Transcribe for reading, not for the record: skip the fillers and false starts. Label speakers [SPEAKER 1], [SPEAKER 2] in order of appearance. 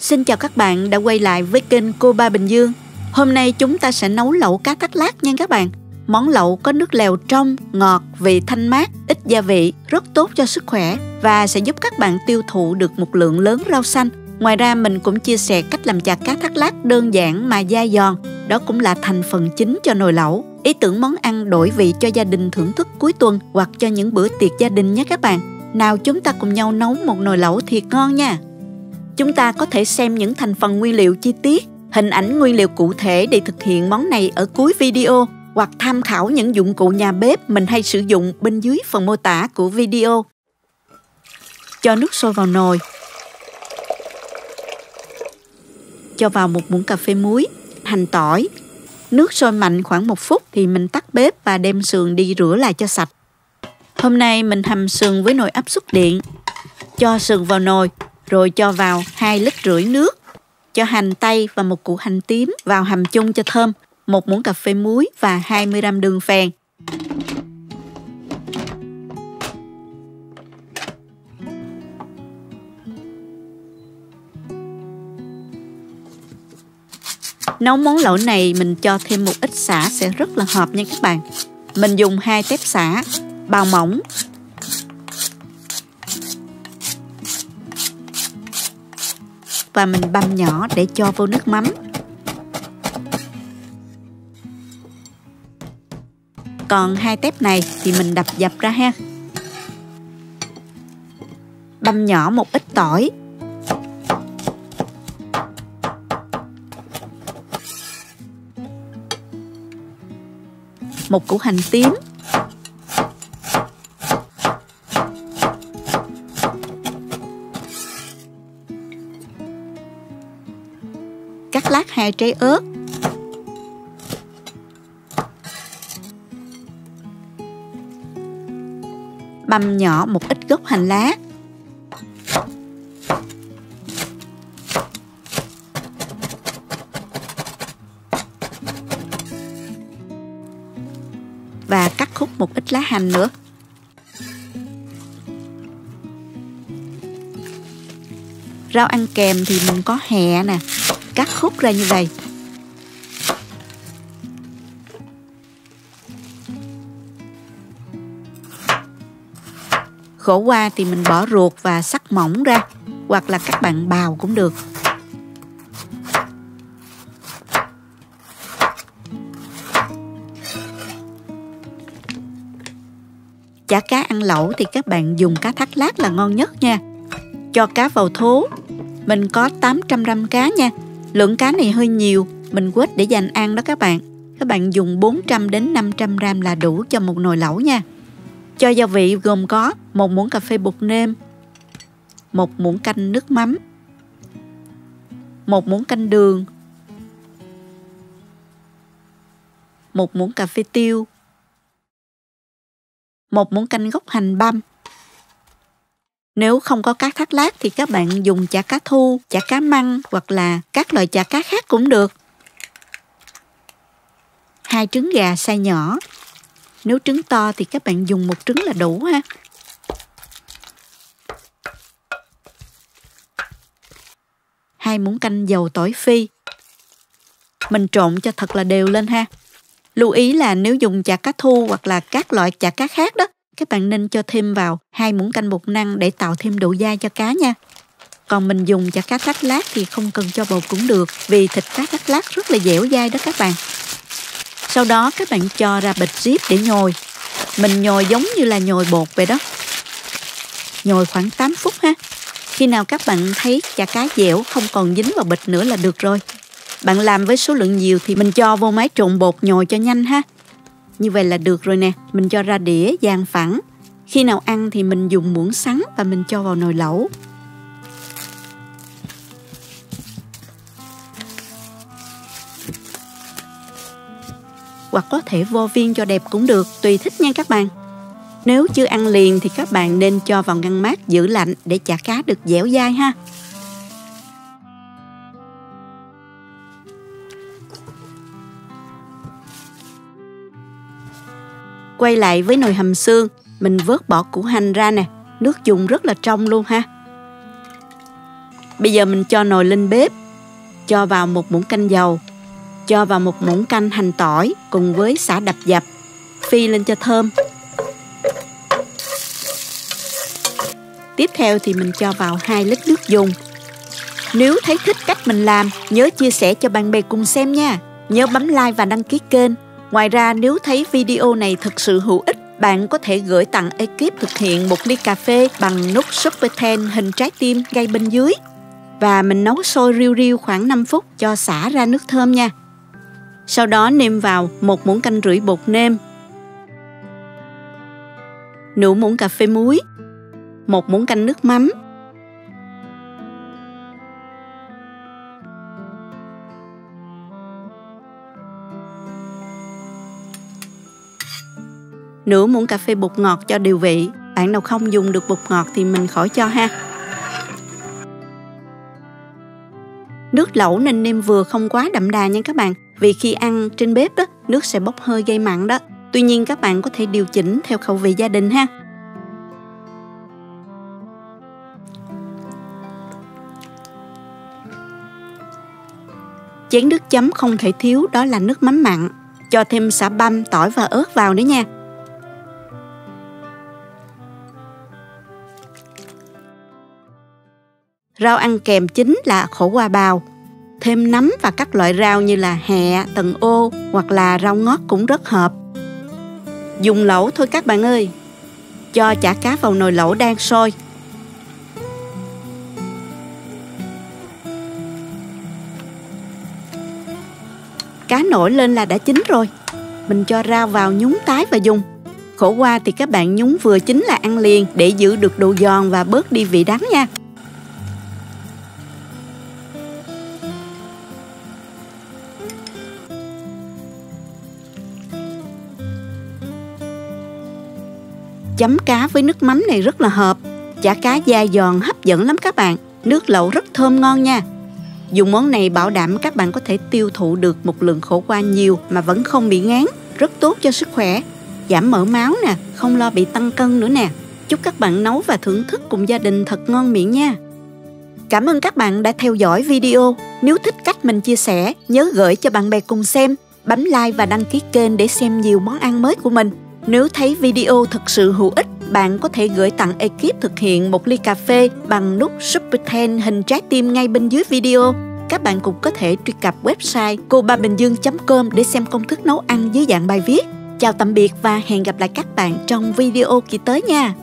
[SPEAKER 1] Xin chào các bạn đã quay lại với kênh Cô Ba Bình Dương. Hôm nay chúng ta sẽ nấu lẩu cá thác lác nha các bạn. Món lẩu có nước lèo trong, ngọt, vị thanh mát, ít gia vị, rất tốt cho sức khỏe và sẽ giúp các bạn tiêu thụ được một lượng lớn rau xanh. Ngoài ra mình cũng chia sẻ cách làm chả cá thác lác đơn giản mà dai giòn. Đó cũng là thành phần chính cho nồi lẩu. Ý tưởng món ăn đổi vị cho gia đình thưởng thức cuối tuần hoặc cho những bữa tiệc gia đình nhé các bạn. Nào chúng ta cùng nhau nấu một nồi lẩu thiệt ngon nha. Chúng ta có thể xem những thành phần nguyên liệu chi tiết, hình ảnh nguyên liệu cụ thể để thực hiện món này ở cuối video hoặc tham khảo những dụng cụ nhà bếp mình hay sử dụng bên dưới phần mô tả của video. Cho nước sôi vào nồi. Cho vào một muỗng cà phê muối, hành tỏi. Nước sôi mạnh khoảng 1 phút thì mình tắt bếp và đem sườn đi rửa lại cho sạch. Hôm nay mình hầm sườn với nồi áp suất điện. Cho sườn vào nồi, rồi cho vào 2,5 lít nước. Cho hành tây và một củ hành tím vào hầm chung cho thơm, 1 muỗng cà phê muối và 20 g đường phèn. Nấu món lẩu này mình cho thêm một ít sả sẽ rất là hợp nha các bạn. Mình dùng 2 tép sả, bào mỏng. Và mình băm nhỏ để cho vô nước mắm. Còn 2 tép này thì mình đập dập ra ha. Băm nhỏ một ít tỏi. Một củ hành tím. Cắt lát 2 trái ớt. Băm nhỏ một ít gốc hành lá. Và cắt khúc một ít lá hành nữa. Rau ăn kèm thì mình có hẹ nè, cắt khúc ra như vậy. Khổ qua thì mình bỏ ruột và sắc mỏng ra, hoặc là các bạn bào cũng được. Chả cá ăn lẩu thì các bạn dùng cá thác lác là ngon nhất nha. Cho cá vào thố. Mình có 800 g cá nha. Lượng cá này hơi nhiều, mình quết để dành ăn đó các bạn. Các bạn dùng 400 đến 500 g là đủ cho một nồi lẩu nha. Cho gia vị gồm có 1 muỗng cà phê bột nêm, 1 muỗng canh nước mắm, 1 muỗng canh đường, 1 muỗng cà phê tiêu, 1 muỗng canh gốc hành băm. Nếu không có cá thác lác thì các bạn dùng chả cá thu, chả cá măng hoặc là các loại chả cá khác cũng được. 2 trứng gà xay nhỏ. Nếu trứng to thì các bạn dùng 1 trứng là đủ ha. Hai muỗng canh dầu tỏi phi. Mình trộn cho thật là đều lên ha. Lưu ý là nếu dùng chả cá thu hoặc là các loại chả cá khác đó, các bạn nên cho thêm vào 2 muỗng canh bột năng để tạo thêm độ dai cho cá nha. Còn mình dùng chả cá thác lác thì không cần cho bột cũng được, vì thịt cá thác lác rất là dẻo dai đó các bạn. Sau đó các bạn cho ra bịch zip để nhồi. Mình nhồi giống như là nhồi bột vậy đó. Nhồi khoảng 8 phút ha. Khi nào các bạn thấy chả cá dẻo không còn dính vào bịch nữa là được rồi. Bạn làm với số lượng nhiều thì mình cho vô máy trộn bột nhồi cho nhanh ha. Như vậy là được rồi nè. Mình cho ra đĩa dàn phẳng. Khi nào ăn thì mình dùng muỗng sắn và mình cho vào nồi lẩu. Hoặc có thể vo viên cho đẹp cũng được, tùy thích nha các bạn. Nếu chưa ăn liền thì các bạn nên cho vào ngăn mát giữ lạnh để chả cá được dẻo dai ha. Quay lại với nồi hầm xương, mình vớt bỏ củ hành ra nè, nước dùng rất là trong luôn ha. Bây giờ mình cho nồi lên bếp, cho vào 1 muỗng canh dầu, cho vào 1 muỗng canh hành tỏi cùng với sả đập dập, phi lên cho thơm. Tiếp theo thì mình cho vào 2 lít nước dùng. Nếu thấy thích cách mình làm, nhớ chia sẻ cho bạn bè cùng xem nha. Nhớ bấm like và đăng ký kênh. Ngoài ra, nếu thấy video này thực sự hữu ích, bạn có thể gửi tặng ekip thực hiện 1 ly cà phê bằng nút Super 10 hình trái tim ngay bên dưới. Và mình nấu sôi riu riu khoảng 5 phút cho xả ra nước thơm nha. Sau đó nêm vào 1 muỗng canh rưỡi bột nêm, nửa muỗng cà phê muối, 1 muỗng canh nước mắm, nửa muỗng cà phê bột ngọt cho điều vị. Bạn nào không dùng được bột ngọt thì mình khỏi cho ha. Nước lẩu nên nêm vừa, không quá đậm đà nha các bạn. Vì khi ăn trên bếp đó, nước sẽ bốc hơi gây mặn đó. Tuy nhiên các bạn có thể điều chỉnh theo khẩu vị gia đình ha. Chén nước chấm không thể thiếu đó là nước mắm mặn. Cho thêm sả băm, tỏi và ớt vào nữa nha. Rau ăn kèm chính là khổ qua bào. Thêm nấm và các loại rau như là hẹ, tần ô hoặc là rau ngót cũng rất hợp. Dùng lẩu thôi các bạn ơi. Cho chả cá vào nồi lẩu đang sôi. Cá nổi lên là đã chín rồi. Mình cho rau vào nhúng tái và dùng. Khổ qua thì các bạn nhúng vừa chín là ăn liền để giữ được độ giòn và bớt đi vị đắng nha. Chấm cá với nước mắm này rất là hợp. Chả cá dai giòn hấp dẫn lắm các bạn. Nước lẩu rất thơm ngon nha. Dùng món này bảo đảm các bạn có thể tiêu thụ được một lượng khổ qua nhiều mà vẫn không bị ngán. Rất tốt cho sức khỏe, giảm mỡ máu nè, không lo bị tăng cân nữa nè. Chúc các bạn nấu và thưởng thức cùng gia đình thật ngon miệng nha. Cảm ơn các bạn đã theo dõi video. Nếu thích cách mình chia sẻ, nhớ gửi cho bạn bè cùng xem. Bấm like và đăng ký kênh để xem nhiều món ăn mới của mình. Nếu thấy video thực sự hữu ích, bạn có thể gửi tặng ekip thực hiện 1 ly cà phê bằng nút Super 10 hình trái tim ngay bên dưới video. Các bạn cũng có thể truy cập website cobabìnhdương.com để xem công thức nấu ăn dưới dạng bài viết. Chào tạm biệt và hẹn gặp lại các bạn trong video kỳ tới nha.